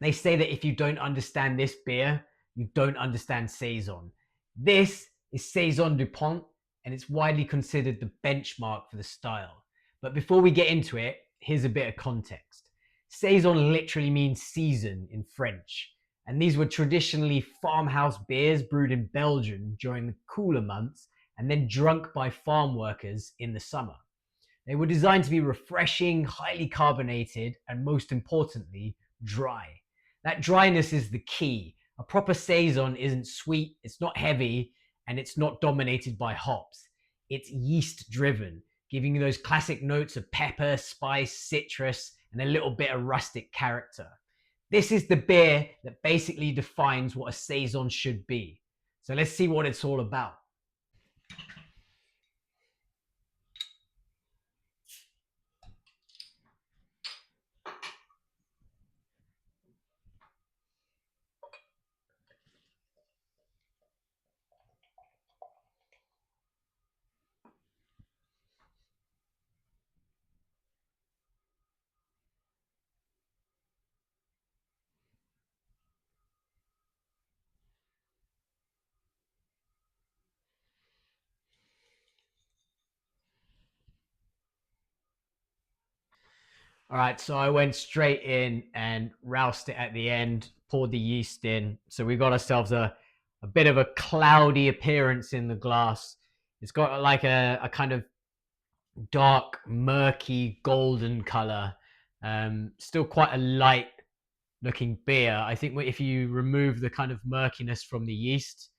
They say that if you don't understand this beer, you don't understand Saison. This is Saison Dupont, and it's widely considered the benchmark for the style. But before we get into it, here's a bit of context. Saison literally means season in French, and these were traditionally farmhouse beers brewed in Belgium during the cooler months and then drunk by farm workers in the summer. They were designed to be refreshing, highly carbonated, and most importantly, dry. That dryness is the key. A proper Saison isn't sweet, it's not heavy, and it's not dominated by hops. It's yeast driven, giving you those classic notes of pepper, spice, citrus, and a little bit of rustic character. This is the beer that basically defines what a Saison should be. So let's see what it's all about. All right, so I went straight in and roused it at the end, poured the yeast in. So we got ourselves a bit of a cloudy appearance in the glass. It's got like a kind of dark, murky, golden color. Still quite a light looking beer. I think if you remove the kind of murkiness from the yeast,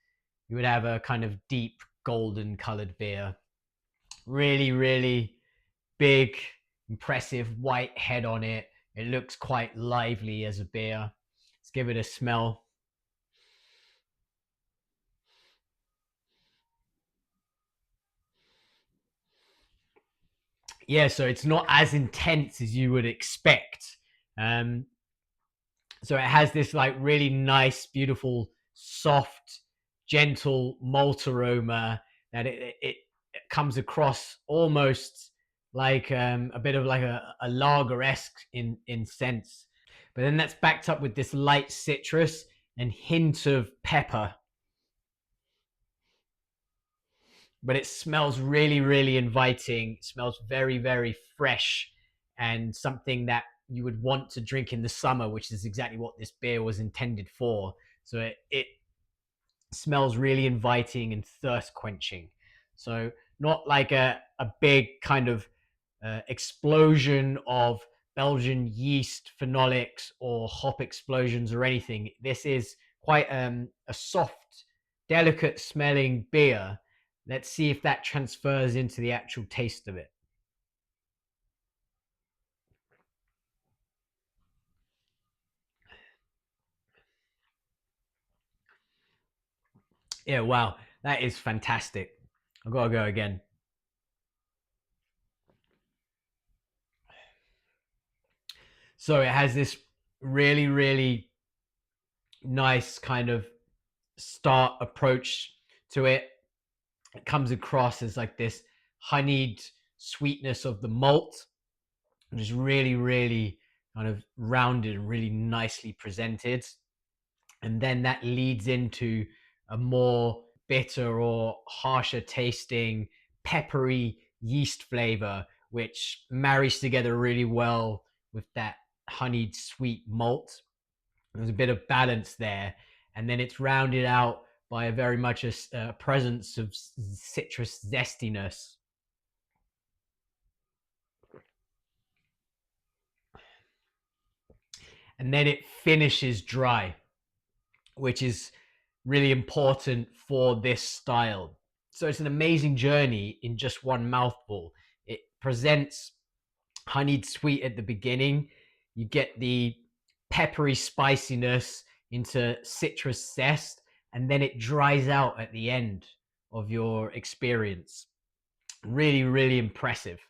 you would have a kind of deep golden colored beer. Really, really big, impressive white head on it. It looks quite lively as a beer. Let's give it a smell. Yeah, so it's not as intense as you would expect. Um, so it has this like really nice, beautiful, soft, gentle malt aroma that it comes across almost like a bit of like a lager-esque in sense. But then that's backed up with this light citrus and hint of pepper. But it smells really, really inviting. It smells very, very fresh and something that you would want to drink in the summer, which is exactly what this beer was intended for. So it smells really inviting and thirst quenching. So not like a big kind of explosion of Belgian yeast phenolics or hop explosions or anything. This is quite a soft, delicate smelling beer. Let's see if that transfers into the actual taste of it. Yeah, wow, that is fantastic. I've got to go again. So it has this really, really nice kind of start approach to it. It comes across as like this honeyed sweetness of the malt, which is really, really kind of rounded and really nicely presented. And then that leads into a more bitter or harsher tasting, peppery yeast flavor, which marries together really well with that honeyed sweet malt. There's a bit of balance there, and then it's rounded out by a very much a presence of citrus zestiness. And then it finishes dry, which is really important for this style. So it's an amazing journey in just one mouthful. It presents honeyed sweet at the beginning. You get the peppery spiciness into citrus zest, and then it dries out at the end of your experience. Really, really impressive.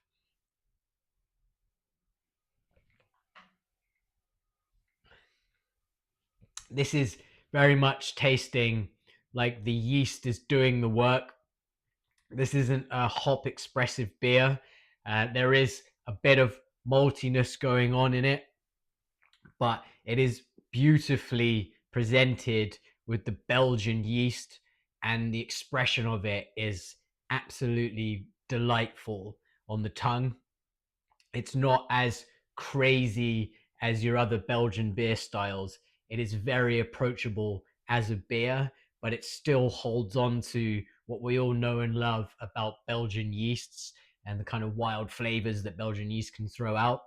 This is very much tasting like the yeast is doing the work. This isn't a hop expressive beer. There is a bit of maltiness going on in it, but it is beautifully presented with the Belgian yeast, and the expression of it is absolutely delightful on the tongue. It's not as crazy as your other Belgian beer styles. It is very approachable as a beer, but it still holds on to what we all know and love about Belgian yeasts and the kind of wild flavors that Belgian yeast can throw out.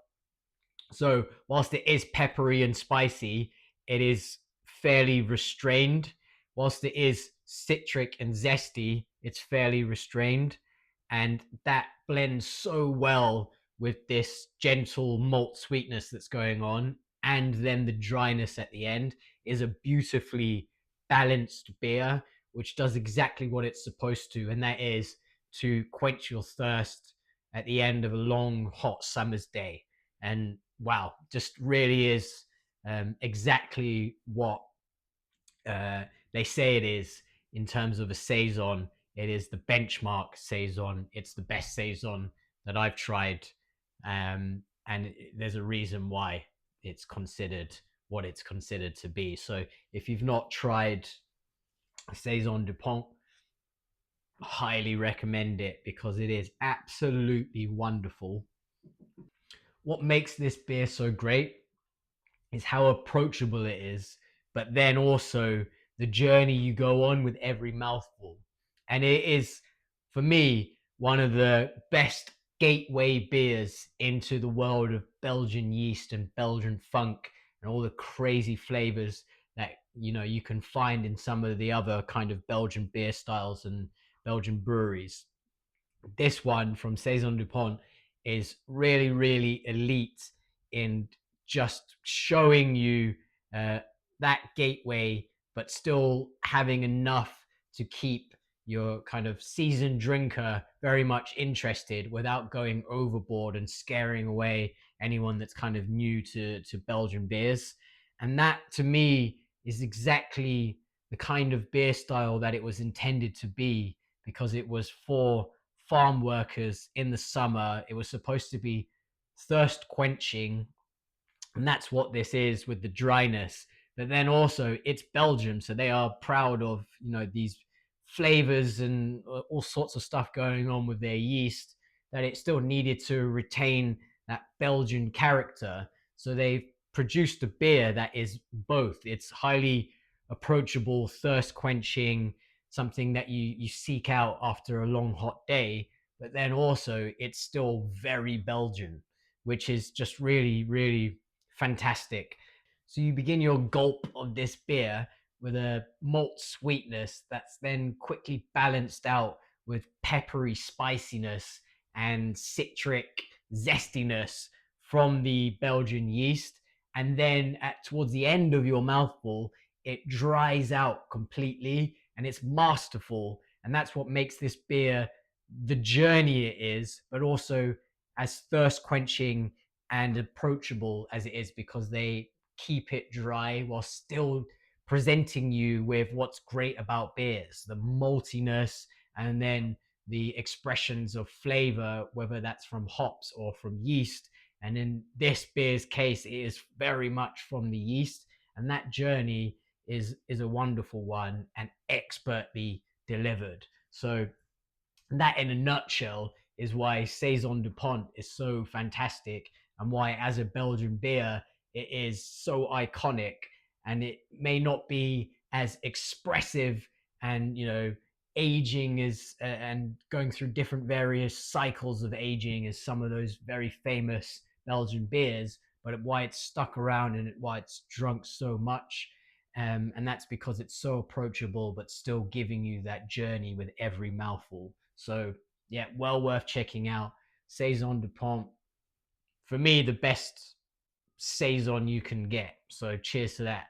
So whilst it is peppery and spicy, it is fairly restrained. Whilst it is citric and zesty, it's fairly restrained. And that blends so well with this gentle malt sweetness that's going on. And then the dryness at the end is a beautifully balanced beer, which does exactly what it's supposed to. And that is to quench your thirst at the end of a long, hot summer's day. And wow, just really is exactly what uh, they say it is in terms of a saison. It is the benchmark saison. It's the best saison that I've tried, and there's a reason why it's considered what it's considered to be. So if you've not tried saison Dupont, highly recommend it because it is absolutely wonderful. What makes this beer so great is how approachable it is, but then also the journey you go on with every mouthful. And it is, for me, one of the best gateway beers into the world of Belgian yeast and Belgian funk and all the crazy flavors that you can find in some of the other kind of Belgian beer styles and Belgian breweries. This one from Saison Dupont is really, really elite in just showing you uh, that gateway, but still having enough to keep your kind of seasoned drinker very much interested without going overboard and scaring away anyone that's kind of new to Belgian beers. And that to me is exactly the kind of beer style that it was intended to be, because it was for farm workers in the summer. It was supposed to be thirst quenching, and that's what this is with the dryness. But then also it's Belgium, so they are proud of these flavors and all sorts of stuff going on with their yeast, that it still needed to retain that Belgian character. So they've produced a beer that is both. It's highly approachable, thirst quenching, something that you seek out after a long hot day, but then also it's still very Belgian, which is just really, really fantastic. So you begin your gulp of this beer with a malt sweetness that's then quickly balanced out with peppery spiciness and citric zestiness from the Belgian yeast. And then towards the end of your mouthful, it dries out completely and it's masterful. And that's what makes this beer the journey it is, but also as thirst quenching and approachable as it is, because they keep it dry while still presenting you with what's great about beers, the maltiness, and then the expressions of flavor, whether that's from hops or from yeast. And in this beer's case, it is very much from the yeast, and that journey is a wonderful one and expertly delivered. So that in a nutshell is why Saison Dupont is so fantastic, and why as a Belgian beer it is so iconic. And it may not be as expressive and aging as and going through different various cycles of aging as some of those very famous Belgian beers, but why it's stuck around and why it's drunk so much. And that's because it's so approachable, but still giving you that journey with every mouthful. So yeah, well worth checking out. Saison Dupont, for me, the best saison you can get. So cheers to that.